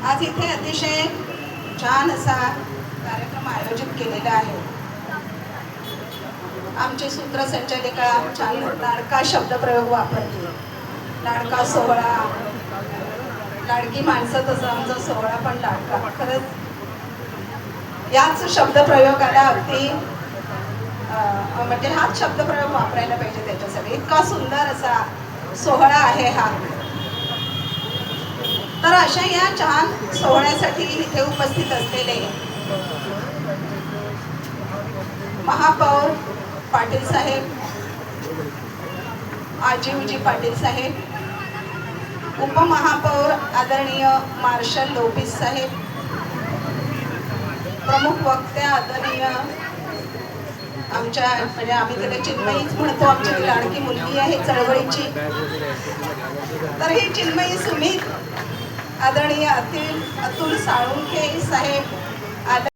आज इथे अतिशय छान असा कार्यक्रम आयोजित केलेला आहे। आमची सूत्रसंचालिका छान लाडका शब्दप्रयोग वापरते। लाडका सोहळा, लाडकी माणसं, तसं आमचा सोहळा पण लाडका। खरंच याच शब्दप्रयोगाला अगदी म्हणजे हाच शब्दप्रयोग वापरायला पाहिजे त्याच्यासाठी। इतका सुंदर असा सोहळा आहे हा। तर अशा या छान सोहळ्यासाठी इथे उपस्थित असलेले महापौर पाटील साहेब, आजीवजी पाटील साहेब, उपमहापौर आदरणीय मार्शल लोपिस साहेब, प्रमुख वक्ते आदरणीय आमच्या म्हणजे आम्ही त्याला चिन्मयीच म्हणतो, आमची लाडकी मुलगी आहे चळवळीची, तर ही चिन्मयी सुमित आदरणीय अतुल साळुंखे साहेब